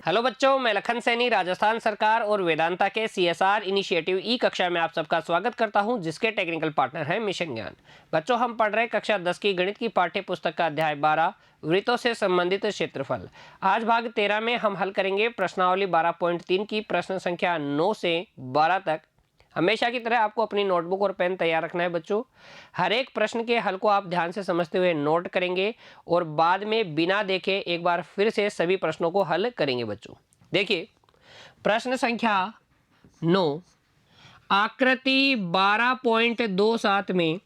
Hello बच्चों, मैं लखन सैनी राजस्थान सरकार और वेदांता के सीएसआर इनिशिएटिव ई कक्षा में आप सबका स्वागत करता हूं, जिसके टेक्निकल पार्टनर है मिशन ज्ञान। बच्चों, हम पढ़ रहे कक्षा 10 की गणित की पाठ्य पुस्तक का अध्याय 12 वृत्तों से संबंधित क्षेत्रफल। आज भाग 13 में हम हल करेंगे प्रश्नावली 12.3 की प्रश्न संख्या 9 से 12 तक। हमेशा की तरह आपको अपनी नोटबुक और पेन तैयार रखना है बच्चों। हर एक प्रश्न के हल को आप ध्यान से समझते हुए नोट करेंगे और बाद में बिना देखे एक बार फिर से सभी प्रश्नों को हल करेंगे बच्चों। देखिए, प्रश्न संख्या 9, आकृति 12.27 में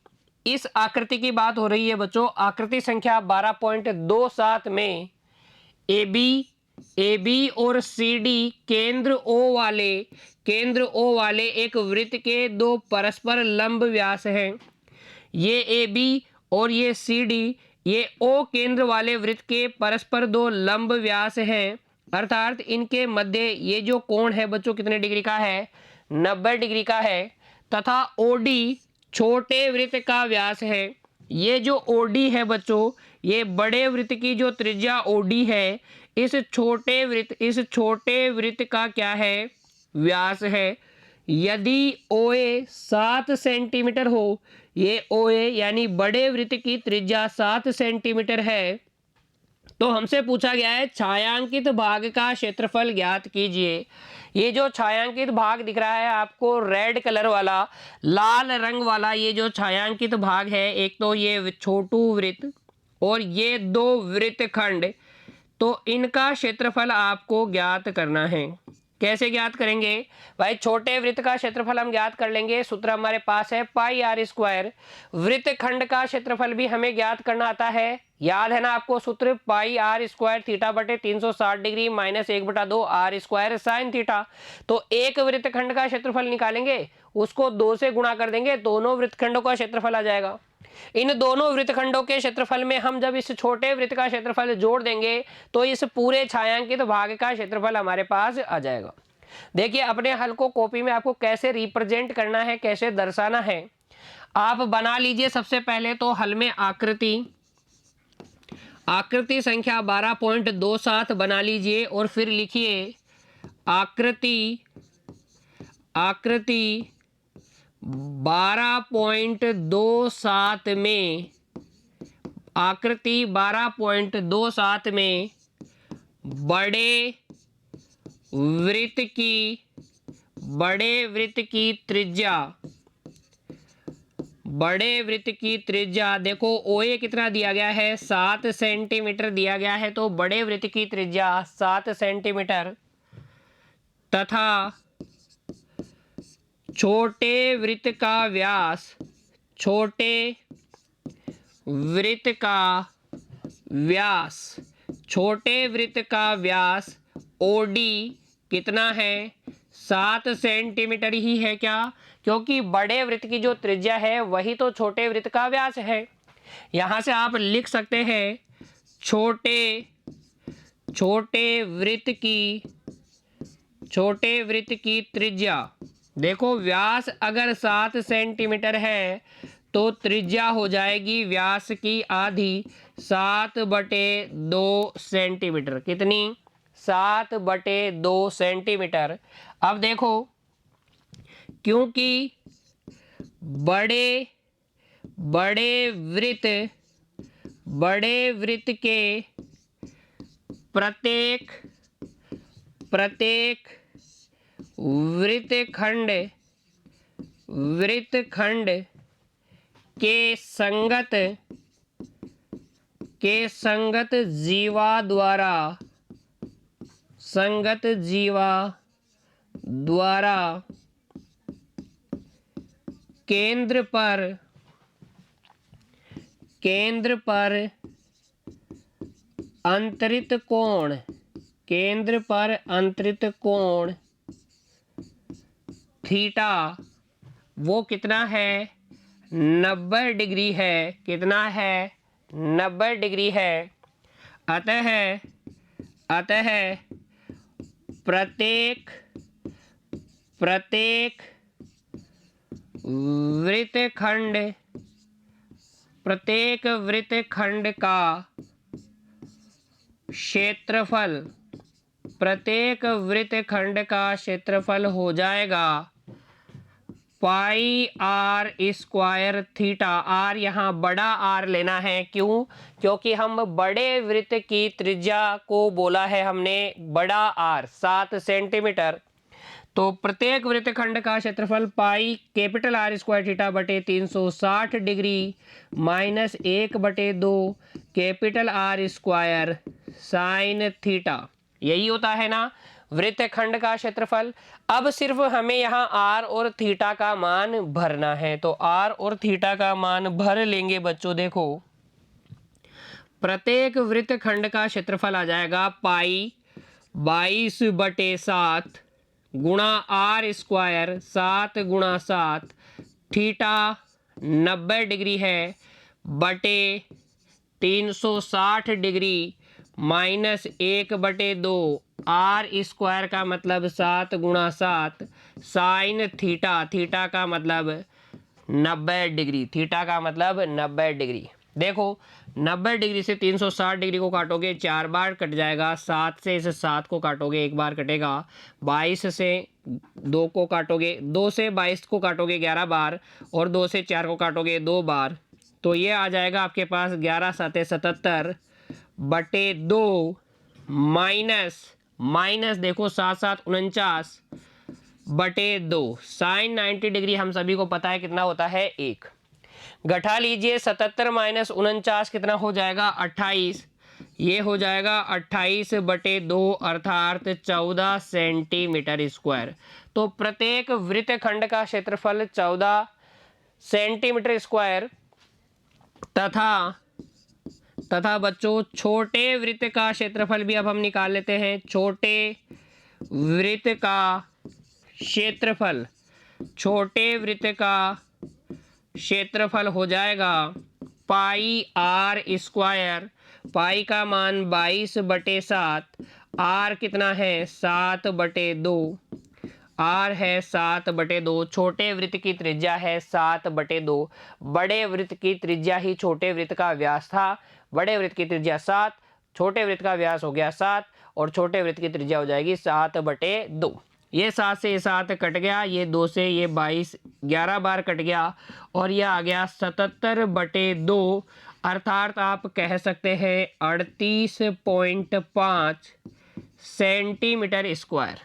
इस आकृति की बात हो रही है बच्चों। आकृति संख्या 12.27 में ए बी और सी डी केंद्र ओ वाले एक वृत्त के दो परस्पर लंब व्यास हैं। ये ए बी और ये सी डी ये ओ केंद्र वाले वृत्त के परस्पर दो लंब व्यास हैं, अर्थात इनके मध्य ये जो कोण है बच्चों कितने डिग्री का है, 90 डिग्री का है। तथा ओडी छोटे वृत्त का व्यास है। ये जो ओडी है बच्चों, ये बड़े वृत्त की जो त्रिज्या ओडी है, इस छोटे वृत्त का क्या है, व्यास है। यदि ओए 7 सेंटीमीटर हो, ये ओए यानी बड़े वृत्त की त्रिज्या 7 सेंटीमीटर है, तो हमसे पूछा गया है छायांकित भाग का क्षेत्रफल ज्ञात कीजिए। ये जो छायांकित भाग दिख रहा है आपको रेड कलर वाला, लाल रंग वाला, ये जो छायांकित भाग है, एक तो ये छोटू वृत्त और ये दो वृत्तखंड, तो इनका क्षेत्रफल आपको ज्ञात करना है। कैसे ज्ञात करेंगे भाई? छोटे वृत्त का क्षेत्रफल हम ज्ञात कर लेंगे। सूत्र हमारे पास है पाई आर स्क्वायर। वृत्तखंड का क्षेत्रफल भी हमें ज्ञात करना आता है, याद है ना आपको सूत्र? पाई आर स्क्वायर थीटा बटे 360 degree minus 1/2 R square sine theta. तो एक वृत्तखंड का क्षेत्रफल निकालेंगे, उसको 2 से गुणा कर देंगे, दोनों वृत्तखंडों का क्षेत्रफल आ जाएगा। इन दोनों वृत्तखंडों के क्षेत्रफल में हम जब इस छोटे वृत्त का क्षेत्रफल जोड़ देंगे तो इस पूरे छायांकित भाग का क्षेत्रफल हमारे पास आ जाएगा। देखिए, अपने हल को कॉपी में आपको कैसे रिप्रेजेंट करना है, कैसे दर्शाना है, आप बना लीजिए। सबसे पहले तो हल में आकृति संख्या 12.27 बना लीजिए और फिर लिखिए आकृति 12.27 में, आकृति 12.27 में बड़े वृत्त की त्रिज्या देखो, ओए कितना दिया गया है, 7 सेंटीमीटर दिया गया है, तो बड़े वृत्त की त्रिज्या 7 सेंटीमीटर तथा छोटे वृत्त का व्यास ओडी कितना है, 7 सेंटीमीटर ही है। क्या? क्योंकि बड़े वृत्त की जो त्रिज्या है वही तो छोटे वृत्त का व्यास है। यहां से आप लिख सकते हैं छोटे वृत्त की त्रिज्या। देखो, व्यास अगर 7 सेंटीमीटर है तो त्रिज्या हो जाएगी व्यास की आधी, 7/2 सेंटीमीटर। कितनी? 7/2 सेंटीमीटर। अब देखो, क्योंकि बड़े वृत्त के प्रत्येक वृत्तखंड के संगत जीवा द्वारा केंद्र पर अंतरित कोण थीटा वो कितना है, 90 डिग्री है। कितना है? 90 डिग्री है। अतः प्रत्येक वृत्तखंड का क्षेत्रफल प्रत्येक वृत्तखंड का क्षेत्रफल हो जाएगा पाई आर स्क्वायर थीटा। आर यहाँ बड़ा आर लेना है, क्यों? क्योंकि हम बड़े वृत्त की त्रिज्या को बोला है हमने बड़ा आर 7 सेंटीमीटर। तो प्रत्येक वृत्तखंड का क्षेत्रफल pi capital R square theta बटे 360 degree minus 1/2 capital R square sine theta, यही होता है ना वृत्तखंड का क्षेत्रफल। अब सिर्फ हमें यहाँ आर और थीटा का मान भरना है, तो आर और थीटा का मान भर लेंगे बच्चों। देखो प्रत्येक वृत्तखंड का क्षेत्रफल आ जाएगा पाई 22/7 गुणा आर स्क्वायर 7 गुणा 7 थीटा 90 डिग्री है बटे 360 डिग्री माइनस 1/2 आर स्क्वायर का मतलब 7 गुणा 7 साइन थीटा, थीटा का मतलब 90 डिग्री, थीटा का मतलब 90 डिग्री। देखो 90 डिग्री से 360 डिग्री को काटोगे 4 बार कट जाएगा, 7 से इस 7 को काटोगे 1 बार कटेगा, 22 से 2 को काटोगे, 2 से 22 को काटोगे 11 बार, और 2 से 4 को काटोगे 2 बार। तो ये आ जाएगा आपके पास 11 7 77 बटे 2 माइनस देखो 7 7 49 बटे 2 साइन 90 डिग्री हम सभी को पता है कितना होता है 1। घटा लीजिए 77 माइनस 49 कितना हो जाएगा 28, ये हो जाएगा 28/2 अर्थात 14 सेंटीमीटर स्क्वायर। तो प्रत्येक वृत्तखंड का क्षेत्रफल 14 सेंटीमीटर स्क्वायर तथा बच्चों छोटे वृत्त का क्षेत्रफल भी अब हम निकाल लेते हैं। छोटे वृत्त का क्षेत्रफल, छोटे वृत्त का क्षेत्रफल हो जाएगा पाई आर स्क्वायर, पाई का मान 22/7, आर कितना है 7/2, आर है 7/2, छोटे वृत्त की त्रिज्या है 7/2, बड़े वृत्त की त्रिज्या ही छोटे वृत्त का व्यास था, बड़े वृत्त की त्रिज्या 7, छोटे वृत्त का व्यास हो गया 7 और छोटे वृत्त की त्रिज्या हो जाएगी 7/2। ये 7 से 7 कट गया, ये 2 से ये 22 11 बार कट गया और ये आ गया 77/2 अर्थात आप कह सकते हैं 38.5 सेंटीमीटर स्क्वायर।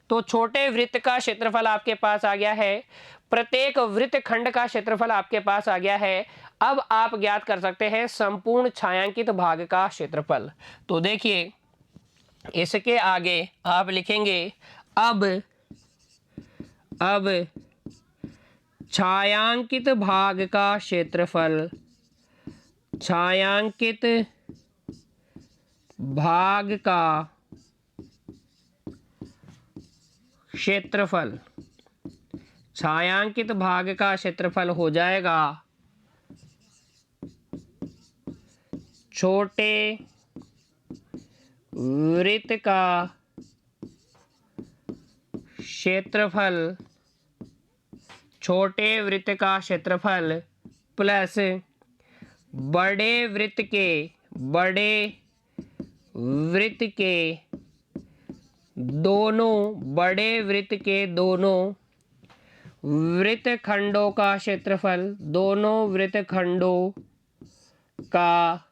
तो छोटे वृत्त का क्षेत्रफल आपके पास आ गया है, प्रत्येक वृत्त खंड का क्षेत्रफल आपके पास आ गया है। अब आप ज्ञात कर सकते हैं संपूर्ण छायांकित भाग का क्षेत्रफल। तो देखिए इसके आगे आप लिखेंगे अब छायांकित भाग का क्षेत्रफल, छायांकित भाग का क्षेत्रफल, छायांकित भाग का क्षेत्रफल हो जाएगा छोटे वृत्त का क्षेत्रफल, छोटे वृत्त का क्षेत्रफल प्लस बड़े वृत्त के दोनों, बड़े वृत्त के दोनों वृत्तखंडों का क्षेत्रफल, दोनों वृत्तखंडों का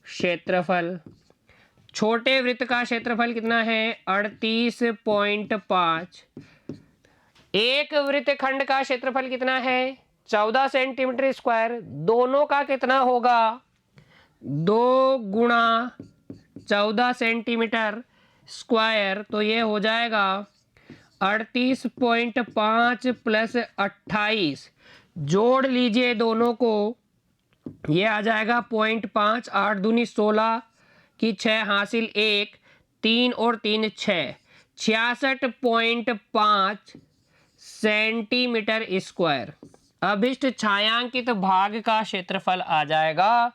क्षेत्रफल। छोटे वृत्त का क्षेत्रफल कितना है 38.5, एक वृत्तखंड का क्षेत्रफल कितना है 14 सेंटीमीटर स्क्वायर, दोनों का कितना होगा 2 गुणा 14 सेंटीमीटर स्क्वायर, तो ये हो जाएगा 38.5 प्लस 28, जोड़ लीजिए दोनों को, ये आ जाएगा 0.5, 8 दूनी 16 की 6 हासिल 1, 3 और 3 6, 66.5 सेंटीमीटर स्क्वायर। अभिष्ट छायांकित भाग का क्षेत्रफल आ जाएगा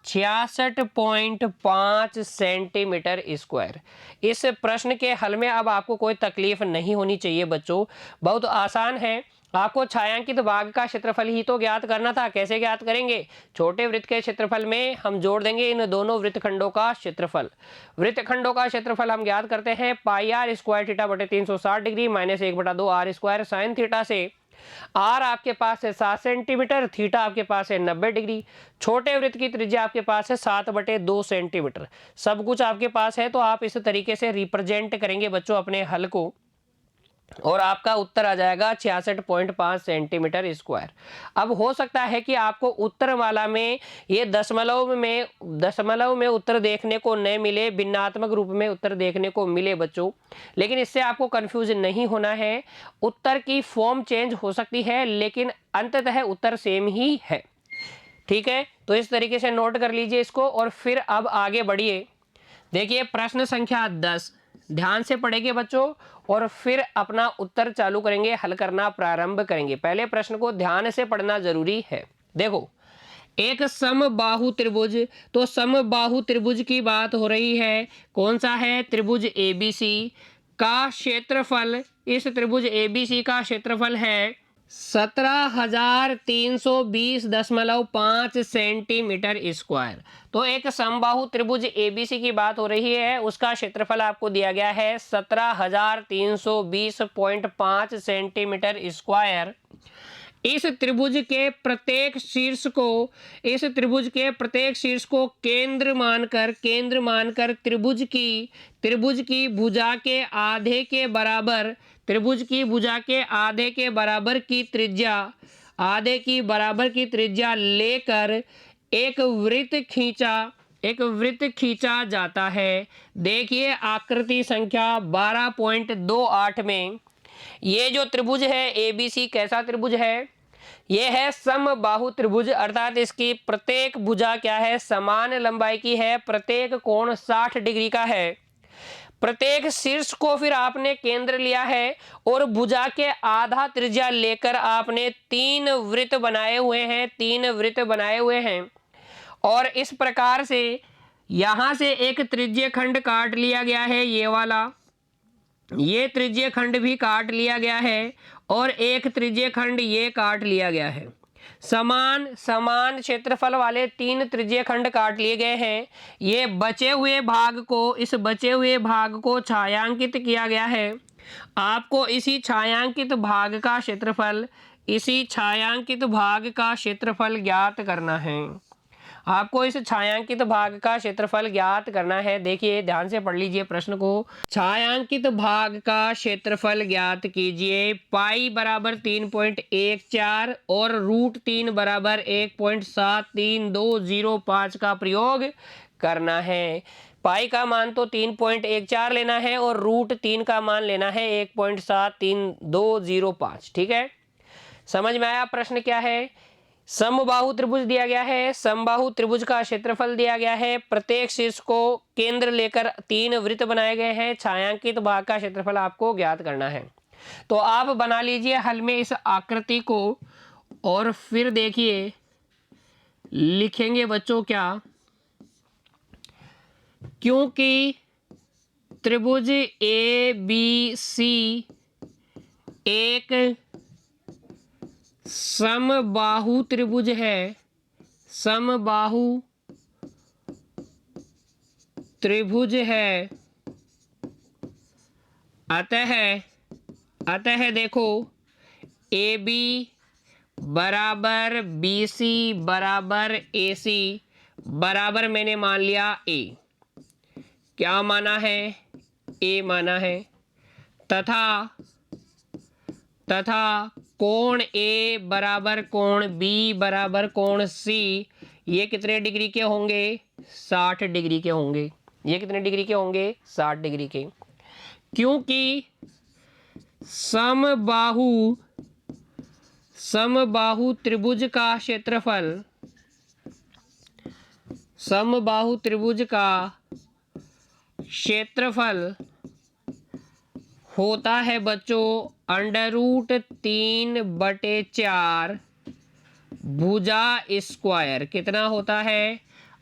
66.5 सेंटीमीटर स्क्वायर। इस प्रश्न के हल में अब आपको कोई तकलीफ नहीं होनी चाहिए बच्चों, बहुत आसान है। आपको छायांकित भाग का क्षेत्रफल ही तो ज्ञात करना था। कैसे ज्ञात करेंगे? छोटे वृत्त के क्षेत्रफल में हम जोड़ देंगे इन दोनों वृत्तखंडों का क्षेत्रफल। वृत्तखंडों का क्षेत्रफल हम ज्ञात करते हैं पाई आर स्क्वायर थीटा बटे 360 degree minus 1/2 R square sine theta से। आर आपके पास है 7 सेंटीमीटर, थीटा आपके पास है 90 डिग्री। छोटे वृत्त की त्रिज्या आपके पास है 7/2 सेंटीमीटर। सब कुछ आपके पास है तो आप इस तरीके से रिप्रेजेंट करेंगे बच्चों अपने हल को, और आपका उत्तर आ जाएगा 66.5 सेंटीमीटर स्क्वायर। अब हो सकता है कि आपको उत्तरमाला में ये दशमलव में उत्तर देखने को न मिले, भिन्नात्मक रूप में उत्तर देखने को मिले बच्चों, लेकिन इससे आपको कंफ्यूज नहीं होना है। उत्तर की फॉर्म चेंज हो सकती है लेकिन अंततः उत्तर सेम ही है। ठीक है, तो इस तरीके से नोट कर लीजिए इसको और फिर अब आगे बढ़िए। देखिए प्रश्न संख्या 10 ध्यान से पढ़ेंगे बच्चों और फिर अपना उत्तर चालू करेंगे, हल करना प्रारंभ करेंगे। पहले प्रश्न को ध्यान से पढ़ना जरूरी है। देखो, एक समबाहु त्रिभुज, तो समबाहु त्रिभुज की बात हो रही है। कौन सा है? त्रिभुज एबीसी का क्षेत्रफल, इस त्रिभुज एबीसी का क्षेत्रफल है 17,320.5 सेंटीमीटर स्क्वायर। तो एक समबाहु त्रिभुज एबीसी की बात हो रही है, उसका क्षेत्रफल आपको दिया गया है 17,320.5 सेंटीमीटर स्क्वायर। इस त्रिभुज के प्रत्येक शीर्ष को केंद्र मानकर त्रिभुज की भुजा के आधे के बराबर की त्रिज्या लेकर एक वृत्त खींचा जाता है। देखिए आकृति संख्या 12.28 में ये जो त्रिभुज है एबीसी कैसा त्रिभुज है? ये है समबाहु त्रिभुज, अर्थात इसकी प्रत्येक भुजा क्या है? समान लंबाई की है, प्रत्येक कोण 60 डिग्री का है। प्रत्येक शीर्ष को फिर आपने केंद्र लिया है और भुजा के आधा त्रिज्या लेकर आपने 3 वृत्त बनाए हुए हैं और इस प्रकार से यहां से एक त्रिज्यीय खंड काट लिया गया है, ये वाला, ये त्रिज्यीय खंड भी काट लिया गया है और एक त्रिज्यीय खंड ये काट लिया गया है। समान क्षेत्रफल वाले 3 त्रिज्यीय खंड काट लिए गए हैं। ये बचे हुए भाग को छायांकित किया गया है। आपको इसी छायांकित भाग का क्षेत्रफल ज्ञात करना है। देखिए ध्यान से पढ़ लीजिए प्रश्न को। छायांकित भाग का क्षेत्रफल ज्ञात कीजिए। पाई बराबर 3.14 और √3 बराबर 1.73205 का प्रयोग करना है। पाई का मान तो 3.14 लेना है और √3 का मान लेना है 1.73205। ठीक है, समझ में आया प्रश्न क्या है? समबाहु त्रिभुज दिया गया है, समबाहु त्रिभुज का क्षेत्रफल दिया गया है, प्रत्येक शीर्ष को केंद्र लेकर 3 वृत्त बनाए गए हैं, छायांकित भाग का क्षेत्रफल आपको ज्ञात करना है। तो आप बना लीजिए हल में इस आकृति को और फिर देखिए लिखेंगे बच्चों क्या, क्योंकि त्रिभुज ए बी सी एक समबाहु त्रिभुज है, अतः देखो ए बी बराबर बी सी बराबर ए सी बराबर मैंने मान लिया ए, क्या माना है? ए माना है, तथा कोण ए बराबर कोण बी बराबर कोण सी ये कितने डिग्री के होंगे? 60 डिग्री के होंगे। ये कितने डिग्री के होंगे? 60 डिग्री के। क्योंकि समबाहु त्रिभुज का क्षेत्रफल होता है बच्चों √3/4 भुजा स्क्वायर। कितना होता है?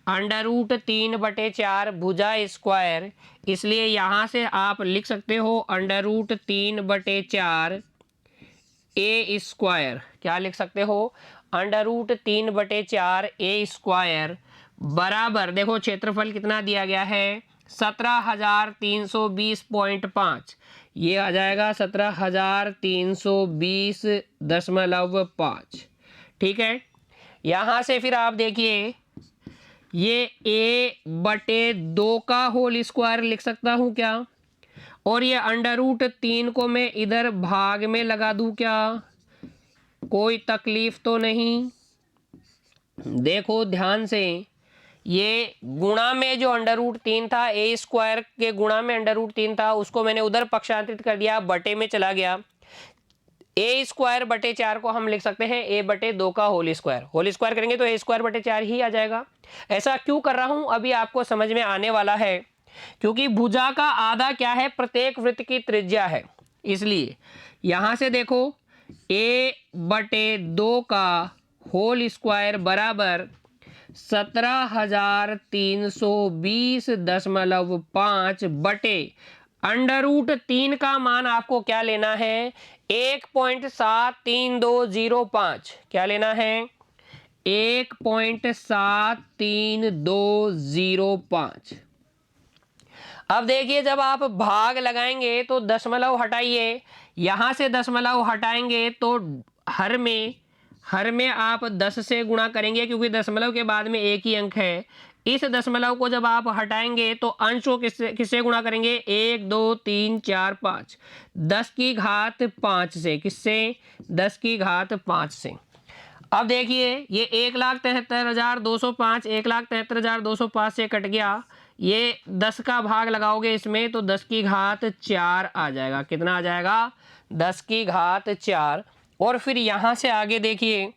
√3/4 भुजा स्क्वायर। इसलिए यहाँ से आप लिख सकते हो √3/4 ए स्क्वायर, क्या लिख सकते हो, √3/4 ए स्क्वायर बराबर, देखो क्षेत्रफल कितना दिया गया है 17,320.5, ये आ जाएगा 17,320.5। ठीक है, यहाँ से फिर आप देखिए ये a/2 का होल स्क्वायर लिख सकता हूँ क्या, और ये √3 को मैं इधर भाग में लगा दूं क्या, कोई तकलीफ तो नहीं। देखो ध्यान से, ये गुणा में जो √3 था, ए स्क्वायर के गुणा में √3 था, उसको मैंने उधर पक्षांतरित कर दिया, बटे में चला गया। ए स्क्वायर बटे 4 को हम लिख सकते हैं a/2 का होल स्क्वायर करेंगे तो a²/4 ही आ जाएगा। ऐसा क्यों कर रहा हूं अभी आपको समझ में आने वाला है, क्योंकि भुजा का आधा क्या है, प्रत्येक वृत्त की त्रिज्या है, इसलिए यहां से देखो a/2 का होल स्क्वायर बराबर 17,320.5 बटे √3 का मान आपको क्या लेना है, 1.73205, क्या लेना है 1.73205। अब देखिए जब आप भाग लगाएंगे तो दशमलव हटाइए, यहां से दशमलव हटाएंगे तो हर में आप 10 से गुणा करेंगे, क्योंकि दशमलव के बाद में एक ही अंक है। इस दशमलव को जब आप हटाएंगे तो अंश को किससे गुणा करेंगे, 1 2 3 4 5, 10 की घात 5 से, किससे 10 की घात 5 से। अब देखिए ये 1,73,205 1,73,205 से कट गया, ये 10 का भाग लगाओगे इसमें तो 10 की घात 4 आ जाएगा, कितना आ जाएगा 10 की घात 4। और फिर यहां से आगे देखिए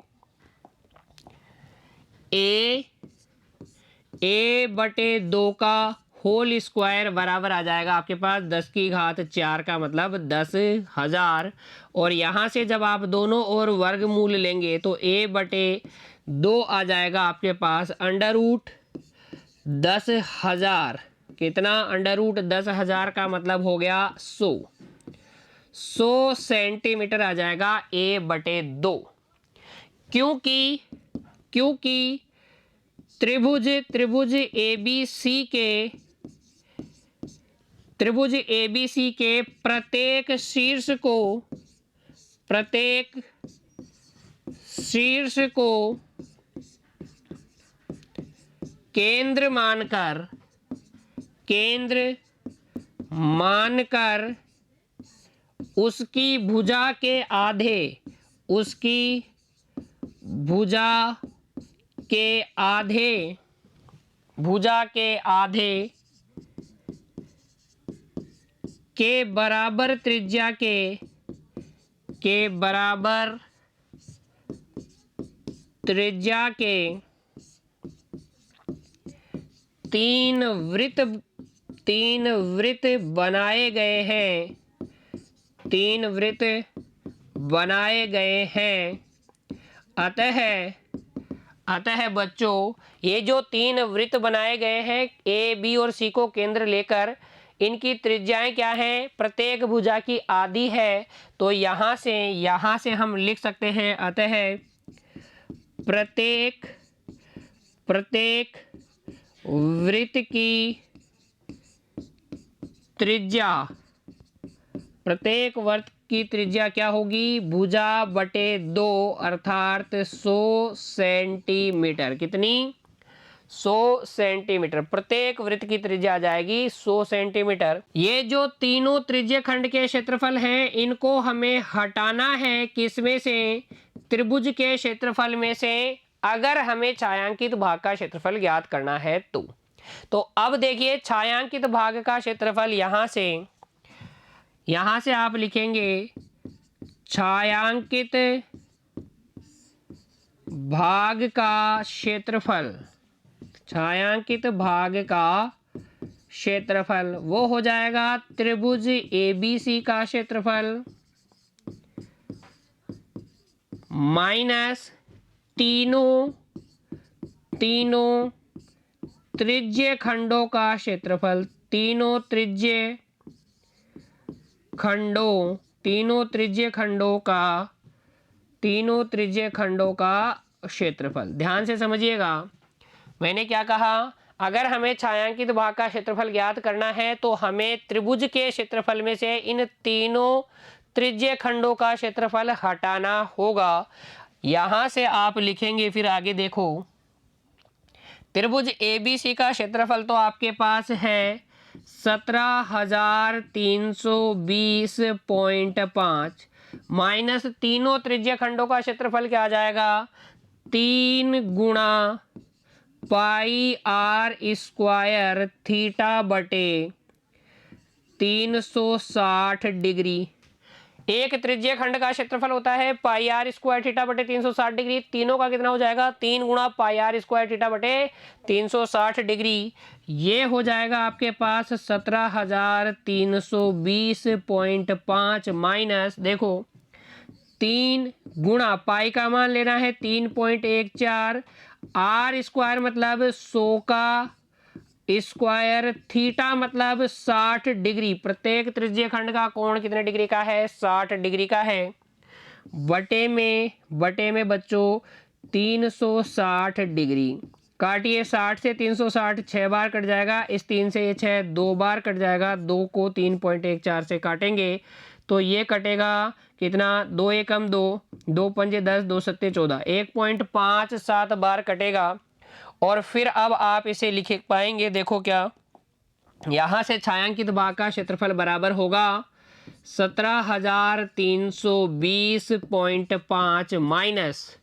a/2 का होल स्क्वायर बराबर आ जाएगा आपके पास 10 की घात 4 का मतलब 10,000, और यहाँ से जब आप दोनों ओर वर्गमूल लेंगे तो a/2 आ जाएगा आपके पास √10,000, कितना √10,000 का मतलब हो गया 100 सेंटीमीटर आ जाएगा a/2, क्योंकि त्रिभुज ABC के प्रत्येक शीर्ष को केंद्र मानकर उसकी भुजा के आधे के बराबर त्रिज्या के तीन वृत्त बनाए गए हैं। अतः बच्चों ये जो 3 वृत्त बनाए गए हैं ए बी और सी को केंद्र लेकर, इनकी त्रिज्याएं क्या हैं, प्रत्येक भुजा की आधी है। तो यहाँ से हम लिख सकते हैं अतः प्रत्येक वृत्त की त्रिज्या क्या होगी, भुजा बटे 2 अर्थात 100 सेंटीमीटर, कितनी 100 सेंटीमीटर, प्रत्येक वृत्त की त्रिज्या आ जाएगी 100 सेंटीमीटर। ये जो तीनों त्रिज्य खंड के क्षेत्रफल हैं इनको हमें हटाना है, किसमें से, त्रिभुज के क्षेत्रफल में से, अगर हमें छायांकित भाग का क्षेत्रफल ज्ञात करना है तो अब देखिए छायांकित भाग का क्षेत्रफल यहां से आप लिखेंगे छायांकित भाग का क्षेत्रफल वो हो जाएगा त्रिभुज ABC का क्षेत्रफल माइनस तीनों त्रिज्य खंडों का क्षेत्रफल, तीनों त्रिज्य खंडों का तीनों त्रिज्यीय खंडों का क्षेत्रफल। ध्यान से समझिएगा, मैंने क्या कहा, अगर हमें छायांकित भाग का क्षेत्रफल ज्ञात करना है तो हमें त्रिभुज के क्षेत्रफल में से इन तीनों त्रिज्यीय खंडों का क्षेत्रफल हटाना होगा। यहां से आप लिखेंगे, फिर आगे देखो, त्रिभुज ABC का क्षेत्रफल तो आपके पास है 17,320.5 माइनस तीनों त्रिज्यीय खंडों का क्षेत्रफल क्या आ जाएगा, 3 गुणा पाई आर स्क्वायर थीटा बटे 360 डिग्री। एक त्रिज्यीय खंड का क्षेत्रफल होता है पाई आर स्क्वायर थीटा बटे 360 डिग्री। तीनों का कितना हो जाएगा, 3 गुणा पाई आर स्क्वायर थीटा बटे 360 डिग्री। ये हो जाएगा आपके पास 17,320.5 माइनस, देखो 3 गुणा पाई का मान लेना है 3.14, आर स्क्वायर मतलब 100 का स्क्वायर, थीटा मतलब 60 डिग्री। प्रत्येक त्रिज्यीय खंड का कोण कितने डिग्री का है, 60 डिग्री का है। बटे में बच्चों 360 डिग्री। काटिए, 60 से 360 6 बार कट जाएगा, इस 3 से ये 6 2 बार कट जाएगा, 2 को 3.14 से काटेंगे तो ये कटेगा कितना, 2 एकम 2, 2 पंजे 10, 2 सत्ते 14, 1.57 बार कटेगा। और फिर अब आप इसे लिख पाएंगे, देखो क्या, यहां से छायांकित भाग का क्षेत्रफल बराबर होगा 17,320.5 माइनस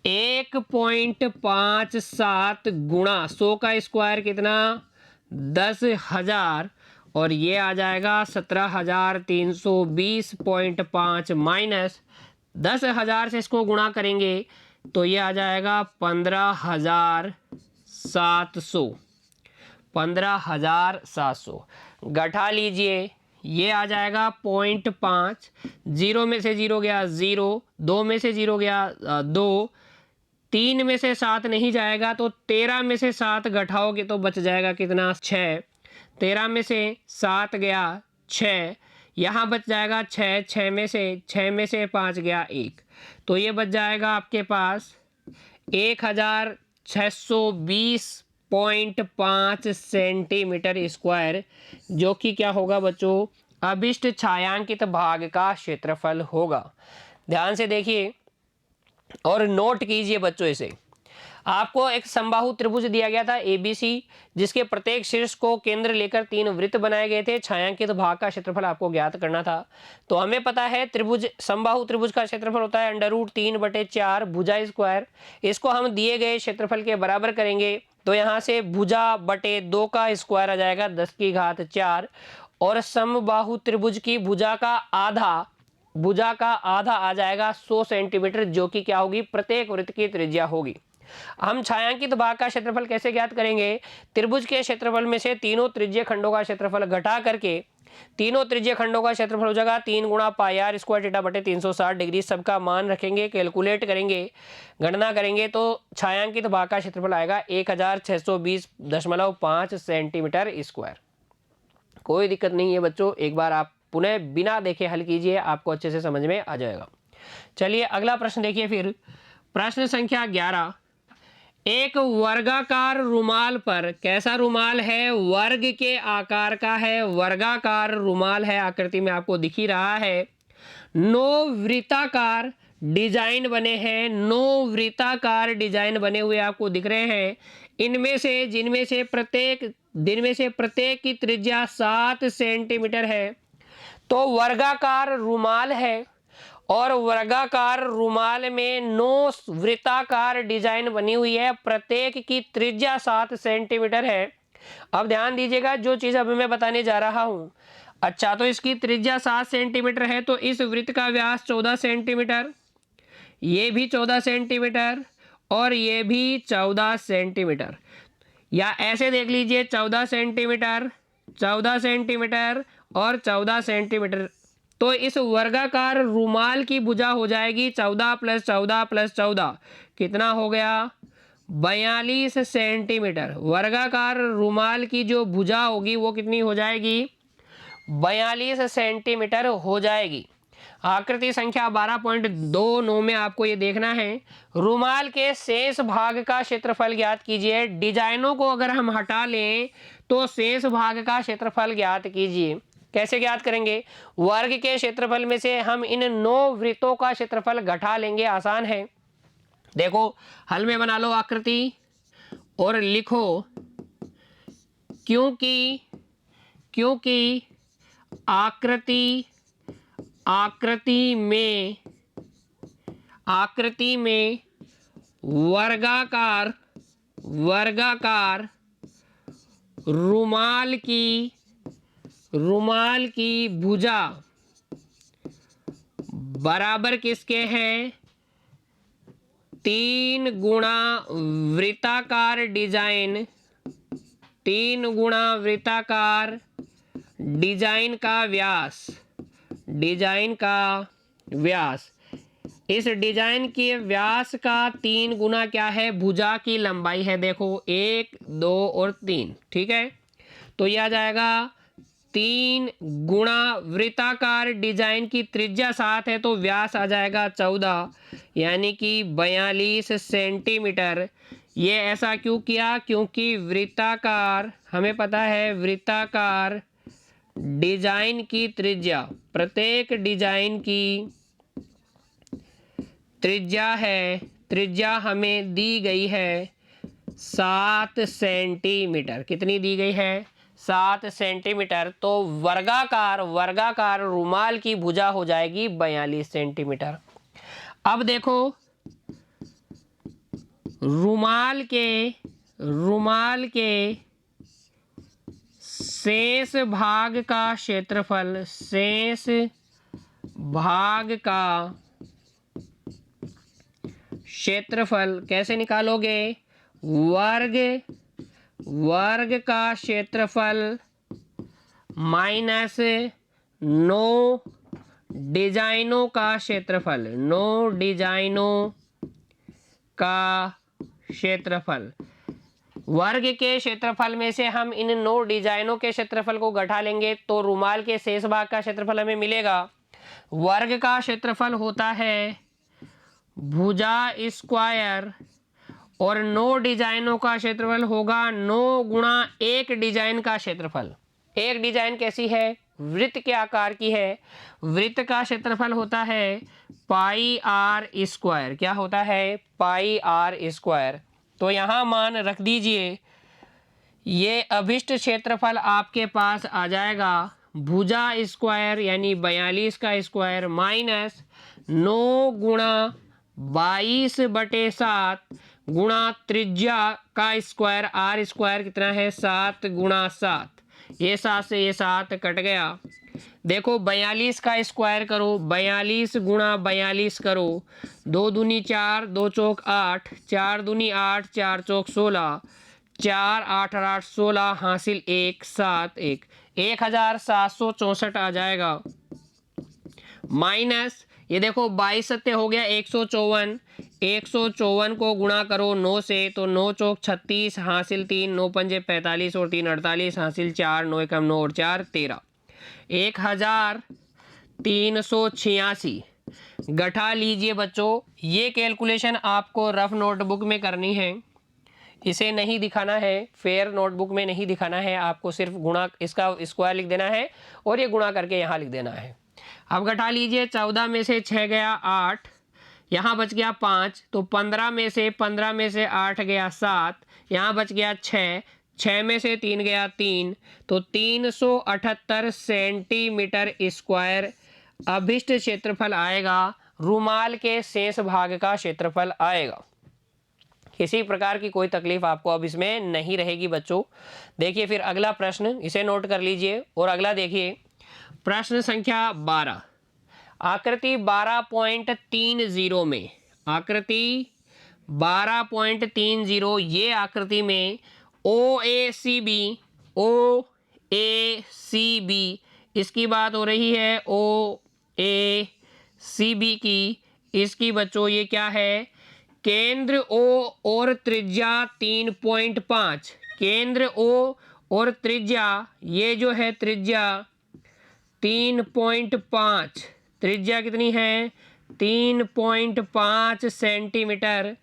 1.57 गुणा 100 का स्क्वायर कितना, 10,000, और ये आ जाएगा 17,320.5 माइनस 10,000 से इसको गुणा करेंगे तो ये आ जाएगा 15,700। 15,700 घटा लीजिए, ये आ जाएगा 0.5, 0 में से 0 गया 0, 2 में से 0 गया 2, 3 में से 7 नहीं जाएगा तो 13 में से 7 घटाओगे तो बच जाएगा कितना, 6। 13 में से 7 गया 6, यहाँ बच जाएगा 6, 6 में से 5 गया 1, तो ये बच जाएगा आपके पास 1,620.5 सेंटीमीटर स्क्वायर, जो कि क्या होगा बच्चों, अभिष्ट छायांकित भाग का क्षेत्रफल होगा। ध्यान से देखिए और नोट कीजिए बच्चों इसे। आपको एक समबाहु त्रिभुज दिया गया था ABC, जिसके प्रत्येक शीर्ष को केंद्र लेकर 3 वृत्त बनाए गए थे। छायांकित भाग का क्षेत्रफल आपको ज्ञात करना था। तो हमें पता है त्रिभुज, समबाहु त्रिभुज का क्षेत्रफल होता है √3/4 भुजा स्क्वायर। इसको हम दिए गए क्षेत्रफल के बराबर करेंगे तो यहाँ से भुजा बटे 2 का स्क्वायर आ जाएगा 10⁴, और समबाहु त्रिभुज की भुजा का आधा आ जाएगा 100 सेंटीमीटर, जो कि क्या होगी, प्रत्येक वृत्त की त्रिज्या होगी। हम छायांकित भाग का क्षेत्रफल कैसे ज्ञात करेंगे, त्रिभुज के क्षेत्रफल में से तीनों त्रिज्यीय खंडों का क्षेत्रफल घटा करके तीनों त्रिज्यीय खंडों का क्षेत्रफल हो जाएगा 3 गुणा पाई आर स्क्वायर थीटा बटे 360 डिग्री। सबका मान रखेंगे, कैलकुलेट करेंगे, गणना करेंगे तो छायांकित भाग का क्षेत्रफल आएगा 1,620.5 सेंटीमीटर स्क्वायर। कोई दिक्कत नहीं है बच्चों, एक बार आप पुनः बिना देखे हल कीजिए, आपको अच्छे से समझ में आ जाएगा। चलिए अगला प्रश्न देखिए। फिर प्रश्न संख्या 11, एक वर्गाकार रुमाल पर, कैसा रुमाल है, वर्ग के आकार का है, वर्गाकार रुमाल है, आकृति में आपको दिख ही रहा है। 9 वृत्ताकार डिजाइन बने हैं, 9 वृत्ताकार डिजाइन बने हुए आपको दिख रहे हैं। जिनमें से प्रत्येक की त्रिज्या 7 सेंटीमीटर है। तो वर्गाकार रुमाल है और वर्गाकार रुमाल में 9 वृत्ताकार डिजाइन बनी हुई है, प्रत्येक की त्रिज्या 7 सेंटीमीटर है। अब ध्यान दीजिएगा जो चीज अभी मैं बताने जा रहा हूं। अच्छा, तो इसकी त्रिज्या 7 सेंटीमीटर है तो इस वृत्त का व्यास 14 सेंटीमीटर, ये भी 14 सेंटीमीटर और ये भी 14 सेंटीमीटर, या ऐसे देख लीजिए 14 सेंटीमीटर, 14 सेंटीमीटर और 14 सेंटीमीटर। तो इस वर्गाकार रुमाल की भुजा हो जाएगी 14 + 14 + 14, कितना हो गया, 42 सेंटीमीटर। वर्गाकार रुमाल की जो भुजा होगी वो कितनी हो जाएगी, 42 सेंटीमीटर हो जाएगी। आकृति संख्या 12.29 में आपको ये देखना है, रुमाल के शेष भाग का क्षेत्रफल ज्ञात कीजिए। डिजाइनों को अगर हम हटा लें तो शेष भाग का क्षेत्रफल ज्ञात कीजिए। कैसे ज्ञात करेंगे? वर्ग के क्षेत्रफल में से हम इन 9 वृत्तों का क्षेत्रफल घटा लेंगे, आसान है। देखो हल में बना लो आकृति और लिखो क्योंकि आकृति में वर्गाकार रुमाल की भुजा बराबर किसके हैं? 3 गुणा वृत्ताकार डिजाइन का व्यास। इस डिजाइन के व्यास का 3 गुना क्या है? भुजा की लंबाई है। देखो 1, 2 और 3, ठीक है। तो यह आ जाएगा 3 गुणा वृत्ताकार डिजाइन की त्रिज्या 7 है तो व्यास आ जाएगा 14, यानी कि 42 सेंटीमीटर। ये ऐसा क्यों किया? क्योंकि वृत्ताकार, हमें पता है वृत्ताकार डिजाइन की त्रिज्या, प्रत्येक डिजाइन की त्रिज्या हमें दी गई है 7 सेंटीमीटर। कितनी दी गई है? 7 सेंटीमीटर। तो वर्गाकार रुमाल की भुजा हो जाएगी 42 सेंटीमीटर। अब देखो रुमाल के शेष भाग का क्षेत्रफल कैसे निकालोगे? वर्ग का क्षेत्रफल माइनस 9 डिजाइनों का क्षेत्रफल। वर्ग के क्षेत्रफल में से हम इन 9 डिजाइनों के क्षेत्रफल को घटा लेंगे तो रुमाल के शेष भाग का क्षेत्रफल हमें मिलेगा। वर्ग का क्षेत्रफल होता है भुजा स्क्वायर और 9 डिजाइनों का क्षेत्रफल होगा 9 गुणा 1 डिजाइन का क्षेत्रफल। एक डिजाइन कैसी है? वृत्त के आकार की है। वृत्त का क्षेत्रफल होता है पाई आर स्क्वायर। क्या होता है? पाई आर स्क्वायर। तो यहाँ मान रख दीजिए, ये अभिष्ट क्षेत्रफल आपके पास आ जाएगा भुजा स्क्वायर यानी 42 का स्क्वायर माइनस 9 गुणा 22/7 गुणा त्रिज्या का स्क्वायर। आर स्क्वायर कितना है? 7 गुणा 7। ये 7 से ये 7 कट गया। देखो 42 का स्क्वायर करो, 42 गुणा 42 करो, 2 दूनी 4, 2 चौक 8, 4 दूनी 8, 4 चौक 16, 4 8 8 16 हासिल 1 7 1 1764 आ जाएगा। माइनस ये देखो 22 सत्ते हो गया 154, 154 को गुणा करो 9 से तो 9 चौक 36 हासिल 3, 9 पंजे 45 और 3 48 हासिल 4, 9 एकम 9 और 4 13, 1386। घटा लीजिए बच्चों। ये कैलकुलेशन आपको रफ नोटबुक में करनी है, इसे नहीं दिखाना है, फेयर नोटबुक में नहीं दिखाना है। आपको सिर्फ गुणा, इसका स्क्वायर लिख देना है और ये गुणा करके यहाँ लिख देना है। अब घटा लीजिए, 14 में से 6 गया 8, यहाँ बच गया 5, तो 15 में से 8 गया 7, यहाँ बच गया 6 में से 3 गया 3, तो 378 सेंटीमीटर स्क्वायर अभिष्ट क्षेत्रफल आएगा। रुमाल के शेष भाग का क्षेत्रफल आएगा। किसी प्रकार की कोई तकलीफ आपको अब इसमें नहीं रहेगी बच्चों। देखिए फिर अगला प्रश्न, इसे नोट कर लीजिए और अगला देखिए प्रश्न संख्या 12। आकृति 12.30 में, आकृति 12.30 ये आकृति में OACB इसकी बात हो रही है, OACB की। इसकी बच्चों ये क्या है? केंद्र O और त्रिज्या 3.5, केंद्र O और त्रिज्या, ये जो है त्रिज्या 3.5 त्रिज्या कितनी है 3.5 सेंटीमीटर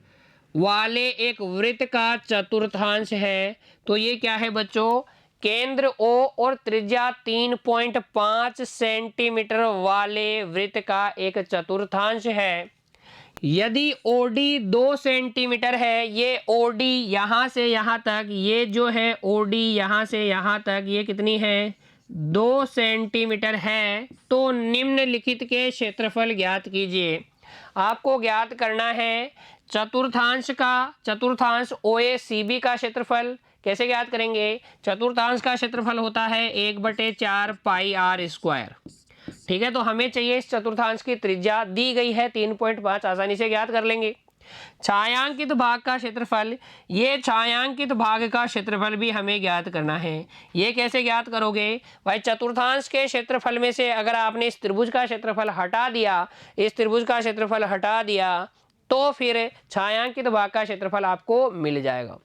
वाले एक वृत्त का चतुर्थांश है। तो ये क्या है बच्चों, केंद्र O और त्रिज्या 3.5 सेंटीमीटर वाले वृत्त का एक चतुर्थांश है। यदि OD 2 सेंटीमीटर है, ये OD यहाँ से यहाँ तक, ये जो है OD यहाँ से यहाँ तक ये कितनी है 2 सेंटीमीटर है, तो निम्नलिखित के क्षेत्रफल ज्ञात कीजिए। आपको ज्ञात करना है चतुर्थांश OACB का क्षेत्रफल। कैसे ज्ञात करेंगे, चतुर्थांश का क्षेत्रफल होता है 1/4 पाई r स्क्वायर। ठीक है, तो हमें चाहिए इस चतुर्थांश की त्रिज्या दी गई है 3.5, आसानी से ज्ञात कर लेंगे। छायांकित भाग का क्षेत्रफल, ये छायांकित भाग का क्षेत्रफल भी हमें ज्ञात करना है। ये कैसे ज्ञात करोगे भाई, चतुर्थांश के क्षेत्रफल में से अगर आपने इस त्रिभुज का क्षेत्रफल हटा दिया, इस त्रिभुज का क्षेत्रफल हटा दिया, तो फिर छायांकित भाग का क्षेत्रफल आपको मिल जाएगा।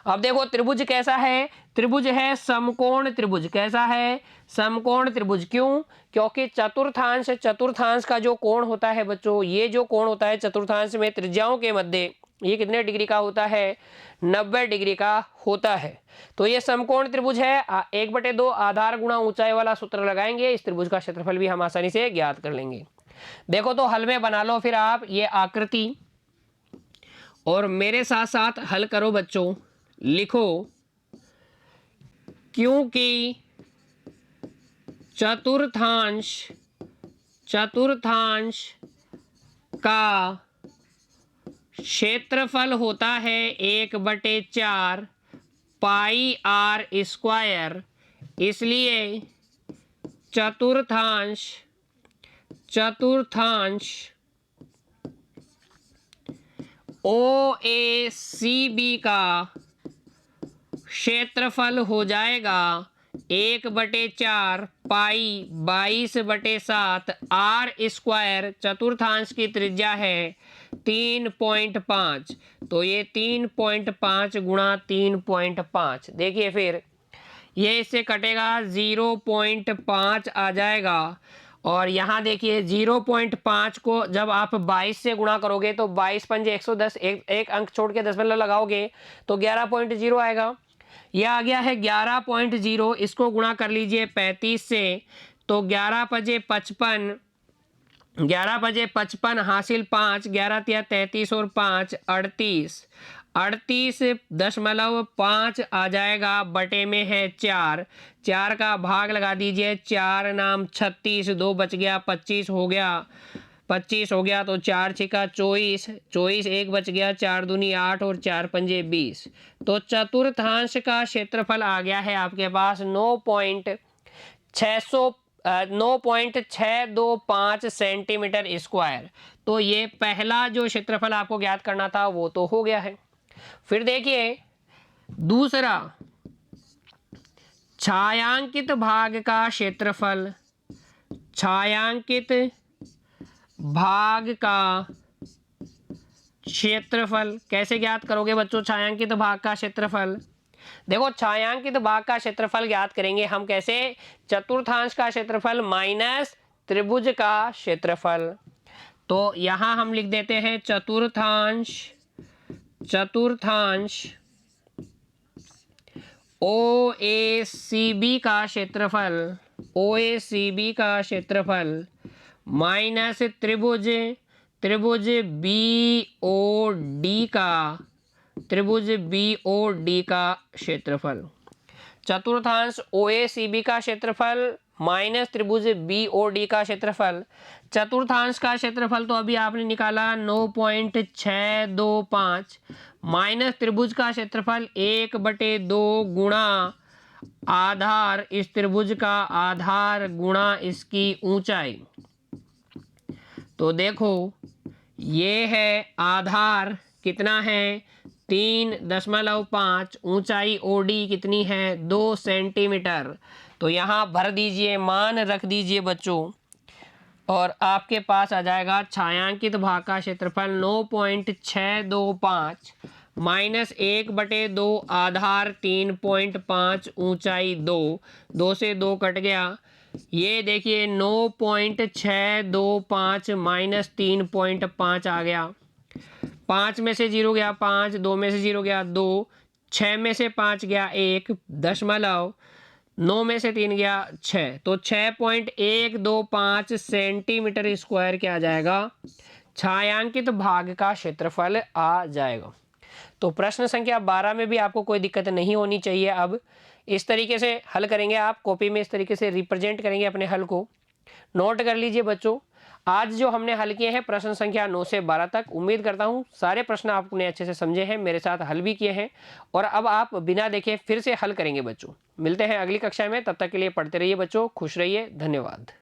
अब देखो त्रिभुज कैसा है, त्रिभुज है समकोण त्रिभुज। कैसा है, समकोण त्रिभुज। क्यों, क्योंकि चतुर्थांश का जो कोण होता है बच्चों, ये जो कोण होता है चतुर्थांश में त्रिज्याओं के मध्य, ये कितने डिग्री का होता है 90 डिग्री का होता है। तो ये समकोण त्रिभुज है। 1/2 आधार गुणा ऊंचाई वाला सूत्र लगाएंगे, इस त्रिभुज का क्षेत्रफल भी हम आसानी से ज्ञात कर लेंगे। देखो तो हल में बना लो फिर आप ये आकृति और मेरे साथ साथ हल करो बच्चों। लिखो, क्योंकि चतुर्थांश का क्षेत्रफल होता है 1/4 पाई r स्क्वायर, इसलिए चतुर्थांश OACB का क्षेत्रफल हो जाएगा 1/4 पाई 22/7 r स्क्वायर। चतुर्थांश की त्रिज्या है 3.5, तो ये 3.5 गुणा 3.5, देखिए फिर ये इससे कटेगा 0.5 आ जाएगा। और यहाँ देखिए 0.5 को जब आप 22 से गुणा करोगे तो 22 पंजे 110, एक अंक छोड़ के दशमलव लगाओगे तो 11.0 आएगा। यह आ गया है 11.0, इसको गुणा कर लीजिए 35 से, तो 11 पंजे 55, 11 पंजे 55 हासिल 5, 11 तिया 33 और 5 38.5 आ जाएगा। बटे में है 4, 4 का भाग लगा दीजिए, 4 नाम 36, 2 बच गया 25 हो गया, 25 हो गया तो 4 छिका 24, 24 एक बच गया, 4 दूनी 8 और 4 पंजे 20। तो चतुर्थांश का क्षेत्रफल आ गया है आपके पास 9.625 सेंटीमीटर स्क्वायर। तो ये पहला जो क्षेत्रफल आपको ज्ञात करना था वो तो हो गया है। फिर देखिए दूसरा, छायांकित भाग का क्षेत्रफल, छायांकित भाग का क्षेत्रफल कैसे ज्ञात करोगे बच्चों, छायांकित भाग का क्षेत्रफल। देखो छायांकित भाग का क्षेत्रफल ज्ञात करेंगे हम कैसे, चतुर्थांश का क्षेत्रफल माइनस त्रिभुज का क्षेत्रफल। तो यहां हम लिख देते हैं चतुर्थांश OACB का क्षेत्रफल माइनस त्रिभुज BOD का क्षेत्रफल। चतुर्थांश OACB का क्षेत्रफल माइनस त्रिभुज BOD का क्षेत्रफल। चतुर्थांश का क्षेत्रफल तो अभी आपने निकाला 9.625 माइनस त्रिभुज का क्षेत्रफल 1/2 गुणा आधार, इस त्रिभुज का आधार गुणा इसकी ऊंचाई। तो देखो ये है आधार कितना है 3.5, ऊंचाई OD कितनी है 2 सेंटीमीटर। तो यहाँ भर दीजिए, मान रख दीजिए बच्चों, और आपके पास आ जाएगा छायांकित भाग का क्षेत्रफल 9.625 माइनस 1/2 आधार 3.5 ऊंचाई 2, 2 से 2 कट गया, ये देखिए 9.625 माइनस 3.5 आ गया। 5 में से 0 गया 5, 2 में से 0 गया 2, 6 में से 5 गया 1 दशमलव, 9 में से 3 गया 6, तो 6.125 सेंटीमीटर स्क्वायर क्या आ जाएगा, छायांकित भाग का क्षेत्रफल आ जाएगा। तो प्रश्न संख्या 12 में भी आपको कोई दिक्कत नहीं होनी चाहिए। अब इस तरीके से हल करेंगे, आप कॉपी में इस तरीके से रिप्रेजेंट करेंगे अपने हल को। नोट कर लीजिए बच्चों, आज जो हमने हल किए हैं प्रश्न संख्या 9 से 12 तक, उम्मीद करता हूं सारे प्रश्न आपने अच्छे से समझे हैं, मेरे साथ हल भी किए हैं, और अब आप बिना देखे फिर से हल करेंगे बच्चों। मिलते हैं अगली कक्षा में, तब तक के लिए पढ़ते रहिए बच्चों, खुश रहिए, धन्यवाद।